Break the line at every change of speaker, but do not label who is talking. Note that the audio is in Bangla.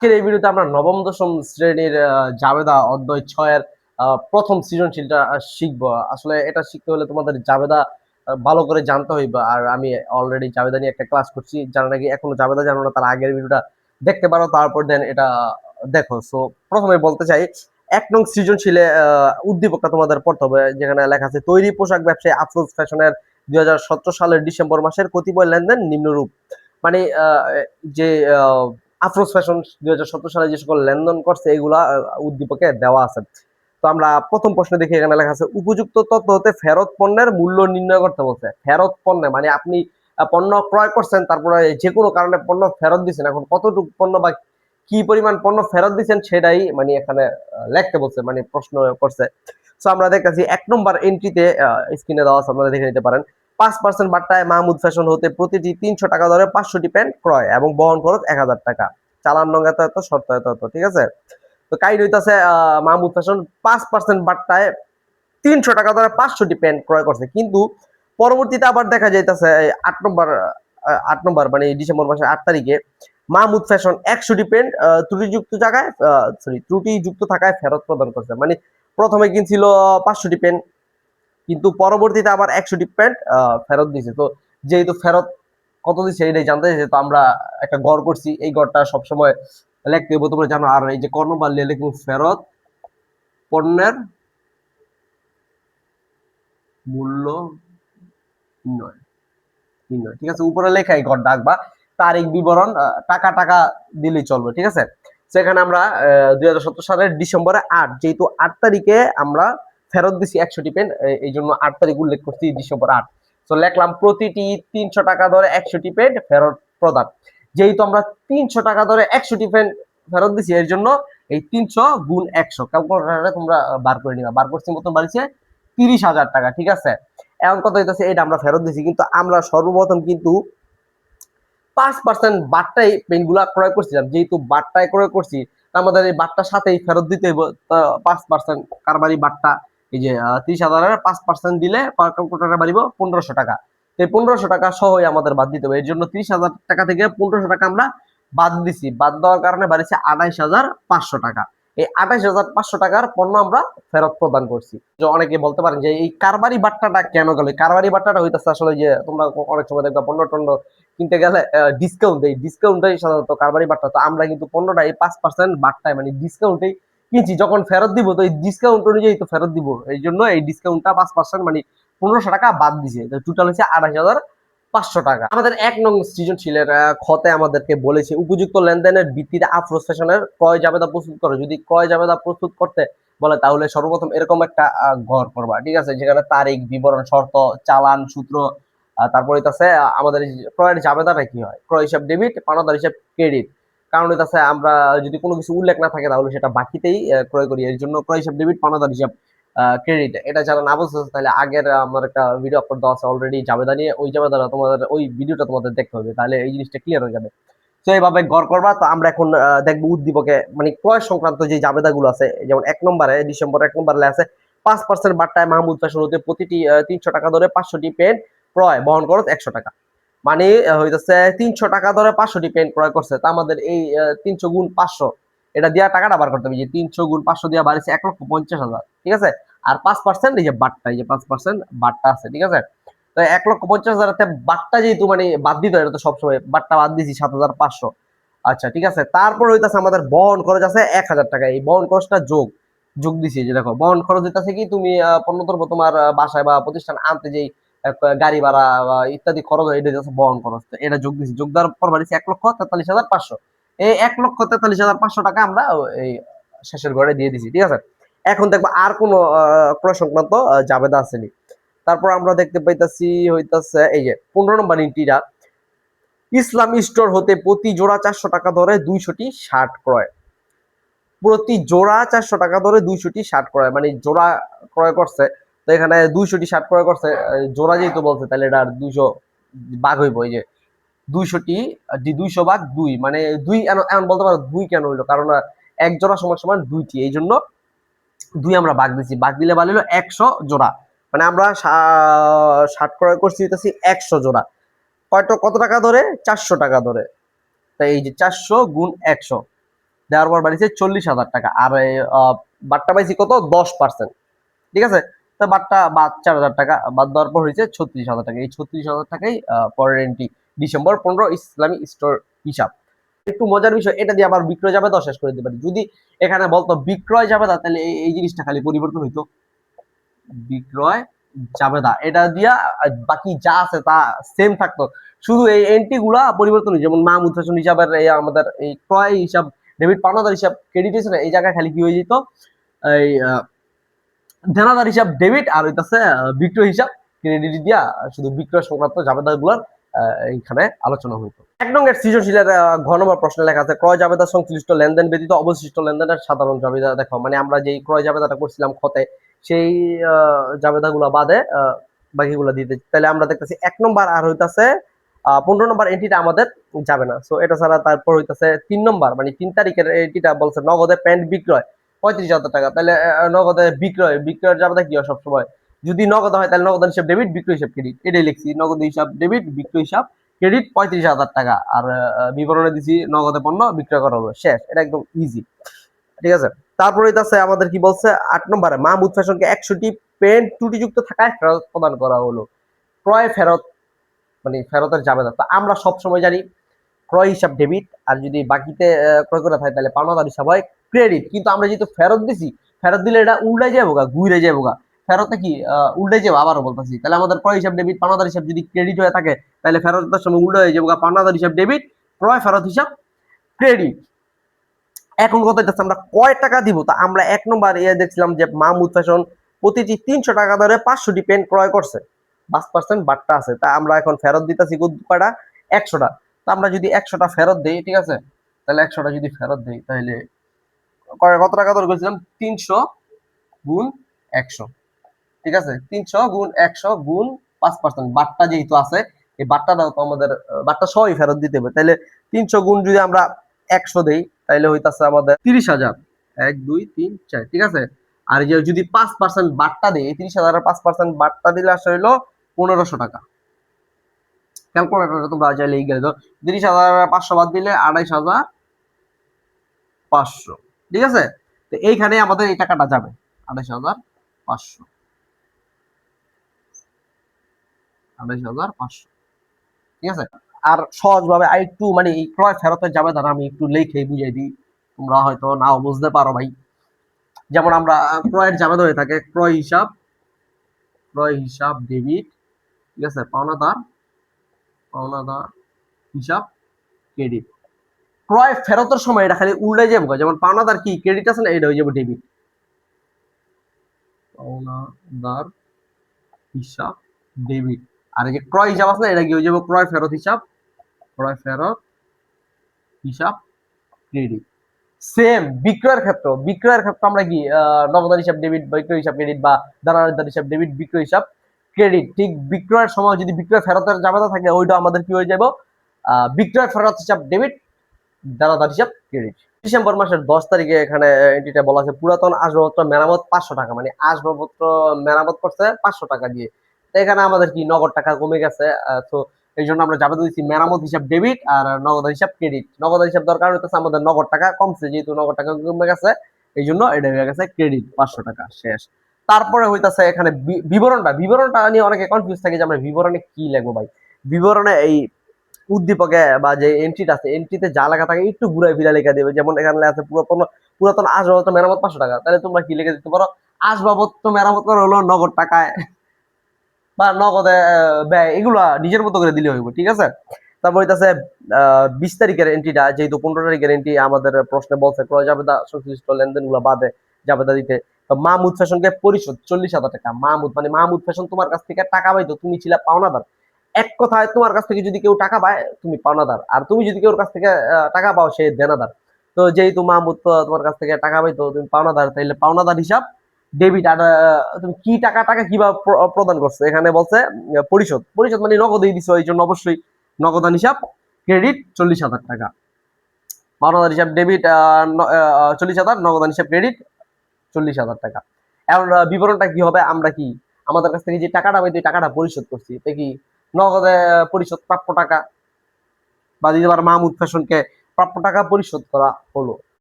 আজকের এই ভিডিওতে আমরা নবম দশম শ্রেণীর জাবেদা অধ্যায় 6 এর প্রথম সৃজনশীলটা শিখবো। আসলে এটা শিখতে হলে তোমাদের জাবেদা ভালো করে জানতে হইবে। আর আমি অলরেডি জাবেদা নিয়ে একটা ক্লাস করছি, যারা নাকি এখনো জাবেদা জানো না তারা আগের ভিডিওটা দেখতে পারো, তারপর দেন এটা দেখো। সো প্রথমে বলতে চাই, 1 নং সৃজনশীলে উদ্দীপকটা তোমাদের পড়তে হবে, যেখানে লেখা আছে তৈরি পোশাক ব্যবসায়ী আফরোজ ফ্যাশনের 2017 সালের ডিসেম্বর মাসের কতিপয় লেনদেন নিম্নরূপ। মানে যে আফরোজ ফ্যাশন 2017 সালে যে সকল লেনদেন করছে এগুলা উদ্দীপকে দেওয়া আছে। তো আমরা প্রথম প্রশ্ন দেখি, এখানে লেখা আছে উপযুক্ত তথ্য হতে ফেরত পণ্যের মূল্য নির্ণয় করতে বলছে। ফেরত পণ্য মানে আপনি পণ্য ক্রয় করছেন, তারপরে যে কোনো কারণে পণ্য ফেরত দিচ্ছেন, এখন কতটুকু পণ্য বা কি পরিমাণ পণ্য ফেরত দিচ্ছেন সেটাই মানে এখানে লিখতে বলছে, মানে প্রশ্ন করছে। তো আমরা দেখতেছি 1 নম্বর এন্ট্রিতে স্ক্রিনে দেওয়া আছে, আপনারা দেখে নিতে পারেন। 5% বাট্টায় মাহমুদ ফ্যাশন হতে প্রতিটি 300 টাকা দরে 500টি প্যান্ট ক্রয় এবং বহন খরচ 1000 টাকা। চালান নং এত শর্ত এত, ঠিক আছে। তো কাহিনী হইতাছে মাহমুদ ফ্যাশন 5% বাট্টায় 300 টাকা দরে 500টি প্যান্ট ক্রয় করছে, কিন্তু পরবর্তীতে আবার দেখা যাইতেছে 8 নম্বর মানে ডিসেম্বর মাসের 8 তারিখে মাহমুদ ফ্যাশন 100টি প্যান্ট ত্রুটিযুক্ত থাকায় ফেরত প্রদান করছে। মানে প্রথমে কিনছিল 500টি প্যান্ট, কিন্তু পরবর্তীতে আবার 100টি প্যান্ট ফেরত দিয়েছে। তো যেহেতু ফেরত কত দিচ্ছে এটাই জানতে চাইছে, তো আমরা একটা গড় করছি, এই গড়টা সবসময় লিখতে হবে, তোমরা জানো। আর এই যে কর্ণবার লিখুন ফেরত পণ্যের মূল্য নির্ণয়, ঠিক আছে। উপরে লেখা এই গড় ডাকবা, তারিখ বিবরণ টাকা টাকা দিলেই চলবে, ঠিক আছে। সেখানে আমরা 2017 সালের ডিসেম্বরে 8, যেহেতু 8 তারিখে আমরা ফেরত দিছি 100টি পেন, এই জন্য 8 তারিখ উল্লেখ করছি, ডিসেম্বর 8। তো লিখলাম প্রতিটি 300 টাকা ধরে 100টি পেন ফেরত প্রদান। যেহেতু আমরা 300 টাকা ধরে 100টি পেন ফেরত দিছি, এর জন্য এই 300 গুণ 100 ক্যালকুলেটরে তোমরা বার করে নিবা। বার করছি মতন বাড়িছে 30,000 টাকা, ঠিক আছে। এখন কত হইতেছে, এটা আমরা ফেরত দিছি, কিন্তু আমরা সর্বপ্রথম কিন্তু 5% বাট্টাই পেনগুলা ক্রয় করছিলাম। যেহেতু বাট্টায় ক্রয় করছি, আমাদের এই বাট্টার সাথেই ফেরত দিতে হইব 5% কারবারি বাট্টা। এই যে 30,000-এর 5% দিলে ক্যালকুলেটরে বাড়িব 1500 টাকা। এই 1500 টাকা সহই আমাদের বাদ দিতে হবে। এর জন্য 30,000 টাকা থেকে 1500 টাকা আমরা বাদ দিছি। বাদ দেওয়ার কারণে বাড়িছে 28,500 টাকা। এই 28,500 টাকার পণ্য আমরা ফেরত প্রদান করছি। যে অনেকে বলতে পারেন যে এই কারবারি বাট্টাটা কেন গেল? কারবারি বাট্টাটা হইতেছে আসলে যে তোমরা অনেক সময় দেখবা পণ্য টণ্য কিনতে গেলে ডিসকাউন্ট দেয়, ডিসকাউন্টটাই সাধারণত কারবারি বাট্টা। তো আমরা কিন্তু পণ্যটা এই 5% বাট্টায় মানে ডিসকাউন্টেই কিনছি, যখন ফেরত দিব তো এই ডিসকাউন্ট অনুযায়ী তো ফেরত দিব, এই জন্য এই ডিসকাউন্টটা 5% মানে 1500 টাকা বাদ দিছে। টোটাল হচ্ছে 28,500 টাকা। আমাদের 1 নং সৃজনশীলের খতে আমাদেরকে বলেছে উপযুক্ত লেনদেনের ভিত্তিতে আফরোজ ফ্যাশনের ক্রয় জাবেদা প্রস্তুত করো। যদি ক্রয় জাবেদা প্রস্তুত করতে বলে তাহলে সর্বপ্রথম এরকম একটা ঘর করবা, ঠিক আছে, যেখানে তারিখ বিবরণ শর্ত চালান সূত্র, তারপর হইতাছে আমাদের ক্রয়ের জাবেদাটা কি হয়, ক্রয় হিসাব ডেবিট, পাওনাদার হিসাব ক্রেডিট। কারণ হইতাছে আমরা যদি কোনো কিছু উল্লেখ না থাকে তাহলে সেটা বাকিতেই ক্রয় করি, এর জন্য ক্রয় হিসাব ডেবিট, পাওনাদার হিসাব ক্রেডিট। এটা যারা না বুঝতেছে তাহলে আগের আমার একটা ভিডিও আপলোড দেওয়া আছে অলরেডি জাবেদা নিয়ে, ওই জাবেদা তোমাদের ওই ভিডিওটা তোমাদের দেখতে হবে, তাহলে এই জিনিসটা ক্লিয়ার হয়ে যাবে। তো এইভাবে গড় করবা। তো আমরা এখন দেখবো উদ্দীপকে মানে ক্রয় সংক্রান্ত যে জাবেদাগুলো আছে, যেমন 1 নম্বরে ডিসেম্বর 1 নম্বরে আছে 5% বাট্টায় মাহমুদ ফ্যাশন হতে প্রতিটি 300 টাকা ধরে 500টি পেন ক্রয়, বহন খরচ 100 টাকা। মানে হইতেছে 300 টাকা ধরে 500টি পেন ক্রয় করছে। তা আমাদের এই 300 গুণ 500 এটা দিয়া টাকাটা বার করতে হবে, যে 300 গুণ 500 দিয়া বাড়িছে 1,50,000, ঠিক আছে। আর 5% এই যে বাট্টা, এই যে 5% বাট্টা আছে, ঠিক আছে। তো 1,50,000 বাট্টা যেহেতু মানে বাদ দিতে হয়, এটা তো সবসময় বাট্টা বাদ দিছি 7,500। আচ্ছা, ঠিক আছে। তারপর হইতাছে আমাদের বহন খরচ আছে 1,000 টাকা। এই বহন খরচটা যোগ দিছি, যে দেখো বহন খরচ হইতাছে কি, তুমি পণ্য দ্রব্য তোমার বাসায় বা প্রতিষ্ঠান আনতে যেই গাড়ি ভাড়া বা ইত্যাদি খরচ হয়, এটা হচ্ছে বহন খরচ। এটা যোগ দিছি, যোগ দেওয়ার পর বাড়িছে 1,43,500। এই 1,43,500 টাকা আমরা এই শেষের ঘরে দিয়ে দিছি, ঠিক আছে। এখন দেখবো আর কোন ক্রয় সংক্রান্ত জাবেদা আসেনি। তারপর আমরা দেখতে পাইতাছি হইতাছে এই যে 15 নম্বর ইন্টিরা ইসলাম স্টোর হতে প্রতি জোড়া 400 টাকা ধরে 200টি শার্ট ক্রয়। প্রতি জোড়া 400 টাকা ধরে 200টি শার্ট ক্রয়, মানে জোড়া ক্রয় করছে। তো এখানে 200টি শার্ট ক্রয় করছে, জোড়া যেহেতু বলছে তাহলে এটা 200 ভাগ হইব। এই যে 200টি 200 ভাগ 2, মানে 2 এমন বলতে পারো 2 কেন হইলো, কারণ এক জোড়া সমান সমান 2টি, এই জন্য 2 আমরা ভাগ দিছি। ভাগ দিলে বাড়লো 100 জোড়া, মানে আমরা শার্ট ক্রয় করছি হইতাছি 100 জোড়া। কত টাকা ধরে? 400 টাকা ধরে। তাই এই যে 400 গুণ 100, দেওয়ার পর বাড়িছে 40,000 টাকা। আর বাট্টা পাইছি কত 10%, ঠিক আছে। তো বাট্টা বাদ 4,000 টাকা বাদ দেওয়ার পর হয়েছে 36,000 টাকা। এই 36,000 টাকাই পরের এন্ট্রি ডিসেম্বর 15 ইসলামী স্টোর হিসাব। একটু মজার বিষয়, এটা দিয়ে আবার বিক্রয় জাবেদা শেষ করে দিতে পারি। যদি এখানে বলতো বিক্রয় জাবেদা, তাহলে এই জিনিসটা খালি পরিবর্তন হইতো, বিক্রয় জাবেদা, এটা দিয়া বাকি যা আছে তা সেম থাকতো, শুধু এই এন্ট্রি গুলা পরিবর্তন হয়েছে। যেমন মাহমুদ হোসেন হিসাবের আমাদের এই ক্রয় হিসাব, ডেবিট পাওনাদার হিসাব ক্রেডিট হিসাবে এই জায়গায় খালি কি হয়ে যেত, এই দেনাদার হিসাব ডেবিট আর হইতাছে বিক্রয় হিসাব ক্রেডিট দিয়া শুধু বিক্রয় সংক্রান্ত জাবেদা গুলার এইখানে আলোচনা হইতো। 1 নং এর সৃজনশীলের ঘ নম্বর প্রশ্নে লেখা আছে ক্রয় জাবেদা সংশ্লিষ্ট লেনদেন ব্যতীত অবশিষ্ট লেনদেনের সাধারণ জাবেদা দেখো। মানে আমরা যেই ক্রয় জাবেদাটা করছিলাম খতে, সেই জাবেদাগুলো বাদে বাকিগুলো দিতে, তাহলে আমরা দেখতেছি 1 নম্বর আর হইতাছে 15 নম্বর এন্ট্রিটা আমাদের যাবে না। সো এটা ছাড়া তারপর হইতাছে 3 নম্বর, মানে 3 তারিখের এন্ট্রিটা বলছে নগদে প্যান্ট বিক্রয় 35,000 টাকা। তাহলে নগদে বিক্রয়ের জাবেদা কি হয় সবসময়, যদি নগদ হয় তাহলে নগদ হিসাব ডেবিট, বিক্রয় হিসাব ক্রেডিট, এটাই লিখছি, নগদ হিসাব ডেবিট, বিক্রয় হিসাব ক্রেডিট 35,000 টাকা। আর বিবরণে দিছি নগদে পণ্য বিক্রয় করা হলো, শেষ। এটা একদম ইজি, ঠিক আছে। তারপরে হইতাছে আমাদের কি বলছে 8 নম্বরে মাহমুদ ফ্যাশনকে 100টি পেন্ট ত্রুটিযুক্ত থাকায় ফেরত প্রদান করা হলো। ক্রয় ফেরত, মানে ফেরতের জাবেদা তো আমরা সব সময় জানি ক্রয় হিসাব ডেবিট, আর যদি বাকিতে ক্রয় করে থাকে তাহলে পাওনাদার হিসাব হয় ক্রেডিট। কিন্তু আমরা যেহেতু ফেরত দিছি, ফেরত দিলে এটা উল্টাই যাবো গা, ঘুরে যাবো গা, ফেরতে কি উল্টাই যাবো, আবারও বলতেছি। তাহলে আমাদের ক্রয় হিসাব ডেবিট, পাওনাদার হিসাব যদি ক্রেডিট হয়ে থাকে, তাহলে ফেরতের সময় উল্টা হয়ে যাবো গা, পাওনাদার হিসাব ডেবিট, ক্রয় ফেরত হিসাব ক্রেডিট। এখন কথা হচ্ছে আমরা কয় টাকা দিব, তা আমরা 1 নম্বর দেখছিলাম যে মাহমুদ ফ্যাশন প্রতিটি 300 টাকা ধরে 500টি পেন ক্রয় করছে, 5% বাট্টা আছে। তা আমরা এখন ফেরত দিতেছি কয়টা, 100টা। তা আমরা যদি 100টা ফেরত দেই, ঠিক আছে, তাহলে 100টা যদি ফেরত দেই তাহলে কত টাকা ধরে বলছিলাম, 300 গুণ 100, ঠিক আছে, 300 গুণ 100 গুণ 5%, বাট্টা যেহেতু আছে এই বাট্টাটাও তো আমাদের বাট্টা সহই ফেরত দিতে হবে। তাহলে 300 গুণ যদি আমরা 100 দেই তাহলে হইতাছে আমাদের 30,000, 1 2 3 4, ঠিক আছে। আর যে যদি 5% বাট্টা দেই, 30,000 এর 5% বাট্টা দিলে আসলে হলো 1500 টাকা। ক্যালকুলেটরে তোমরা চাইলে এই গেলে 30,500 বাদ দিলে 28,500, ঠিক আছে। তো এইখানে আমাদের এই টাকাটা যাবে 28,500, 28,500, ঠিক আছে। আর সহজভাবে আর একটু মানে এই ক্রয় ফেরতের যাবে দ্বারা আমি একটু লিখে বুঝাই দিই, তোমরা হয়তো নাও বুঝতে পারো ভাই। যেমন আমরা ক্রয়ের জাবেদা হয়ে থাকে ক্রয় হিসাব ডেবিট, ঠিক আছে, পাওনাদার হিসাব ক্রেডিট। ক্রয় ফেরতের সময় এটা খালি উল্টে যাবে, যেমন পাওনাদার কি ক্রেডিট আছে না, এটা হয়ে যাবে ডেবিট, পাওনাদার হিসাব ডেবিট। আর এই যে ক্রয় হিসাব আছে না, এটা কি হয়ে যাবে ক্রয় ফেরত হিসাব ক্রেডিট। সেম বিক্রয়ের ক্ষেত্রে আমরা কি নগদান হিসাব ডেবিট, বিক্রয় হিসাব ক্রেডিট, বা দানাদার হিসাব ডেবিট, বিক্রয় হিসাব ক্রেডিট। ঠিক বিক্রয়ের সময় যদি বিক্রয় ফেরতের জাবেদা থাকে, ওইটা আমাদের কি হয়ে যাবে বিক্রয় ফেরত হিসাব ডেবিট, দানাদার হিসাব ক্রেডিট। ডিসেম্বর মাসের 10 তারিখে এখানে এটিটা বলা আছে পুরাতন আসবাবপত্র মেরামত 500 টাকা, মানে আসবাবপত্র মেরামত করছে 500 টাকা দিয়ে। তো এখানে আমাদের কি নগদ টাকা কমে গেছে, তো এই জন্য আমরা জাবেদা দিচ্ছি মেরামত হিসাব ডেবিট আর নগদ হিসাব ক্রেডিট। নগদ হিসাব দরকার হইতেছে আমাদের নগদ টাকা কমছে, যেহেতু নগদ টাকা কমে গেছে এই জন্য এটা হয়ে গেছে ক্রেডিট 500 টাকা, শেষ। তারপরে হইতাছে এখানে বিবরণটা নিয়ে অনেকে কনফিউজ থাকে যে আমরা বিবরণে কি লিখবো ভাই। বিবরণে এই উদ্দীপকে বা যে এন্ট্রিটা আছে, এন্ট্রিতে যা লেখা থাকে একটু ঘুরাই ফিরা লেখা দেবে। যেমন এখানে আছে পুরাতন আসবাবপত্র মেরামত 500 টাকা, তাহলে তোমরা কি লিখে দিতে পারো, আসবাবপত্র মেরামত করা হলো নগদ টাকায় বা নগদে ব্যয়, এগুলা নিজের মতো করে দিলে হইব, ঠিক আছে। তারপর হইতাছে 20 তারিখের এন্ট্রিটা, যেহেতু 15 তারিখের এন্ট্রি আমাদের প্রশ্নে বলছে ক্রয় জাবেদা সংশ্লিষ্ট লেনদেন গুলা বাদে জাবেদা দিতে। তো মাহমুদ ফ্যাশনকে পরিশোধ 40,000 টাকা। মাহমুদ ফ্যাশন তোমার কাছ থেকে টাকা পাইতো, তুমি ছিলা পাওনাদার। এক কথায় তোমার কাছ থেকে যদি কেউ টাকা পায় তুমি পাওনাদার, আর তুমি যদি কেউ কাছ থেকে টাকা পাও সে দেনাদার। তো যেহেতু মাহমুদ তোমার কাছ থেকে টাকা পাইতো, তুমি পাওনাদার, তাইলে পাওনাদার হিসাব ডেবিট। আর তুমি কি টাকা কিভাবে প্রদান করছো, এখানে বলছে পরিশোধ মানে নগদেই দিছো, এই জন্য অবশ্যই নগদান হিসাব ক্রেডিট 40,000 টাকা, পাওনাদার হিসাব ডেবিট 40,000, নগদান হিসাব ক্রেডিট 40,000 টাকা। এখন বিবরণটা কি হবে, আমরা কি আমাদের কাছ থেকে যে টাকাটা পাই টাকাটা পরিশোধ করছি, এটা কি নগদে পরিশোধ প্রাপ্য টাকা, বা দিতে পারে মাহমুদ ফ্যাশনকে প্রাপ্য টাকা পরিশোধ করা হলো।